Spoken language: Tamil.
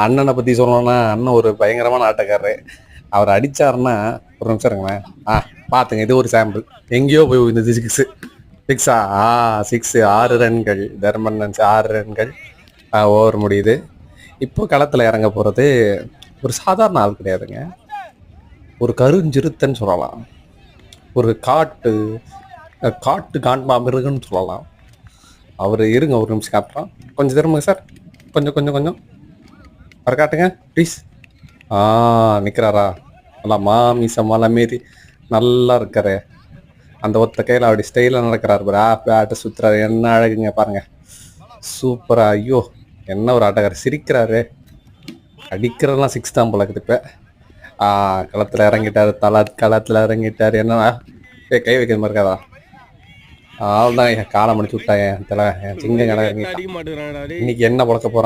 அண்ணனை பற்றி சொல்லணும்னா அண்ணன் ஒரு பயங்கரமான ஆட்டக்காரரு. அவர் அடித்தாருன்னா ஒரு நிமிஷம் இருங்களேன். பார்த்துங்க, இது ஒரு சாம்பிள். எங்கேயோ போய் இந்த சிக்ஸு சிக்ஸா சிக்ஸு 6 ரன்கள். தர்மன் 6 ரன்கள். ஓவர் முடியுது. இப்போ களத்தில் இறங்க போகிறது ஒரு சாதாரண ஆள் கிடையாதுங்க. ஒரு கருஞ்சிறுத்தைன்னு சொல்லலாம். ஒரு காட்டு காண்பாமிருகன்னு சொல்லலாம். அவர் இருங்க ஒரு நிமிஷம் காட்டுறோம். கொஞ்சம் திரும்புங்க சார். கொஞ்சம் வர காட்டுங்க ப்ளீஸ். நிற்கிறாரா? நல்லா மாமிச மலை மாரி நல்லா இருக்காரு. அந்த ஒத்த கையில் அப்படி ஸ்டைலாக நடக்கிறாரு. பேட்டை சுற்றுறாரு. என்ன அழகுங்க பாருங்க. சூப்பரா. ஐயோ என்ன ஒரு ஆட்டக்காரர். சிரிக்கிறாரு. அடிக்கிறதெல்லாம் 6 தான் போலக்குது. இப்போ களத்தில் இறங்கிட்டாரு. களத்தில் இறங்கிட்டாரு. என்ன கை வைக்கிற மாதிரி இருக்காதா? அவள்தான் காலை முடிச்சு விட்டாங்க. என் சிங்க கடை இன்னைக்கு என்ன பழக்க போகிறான்.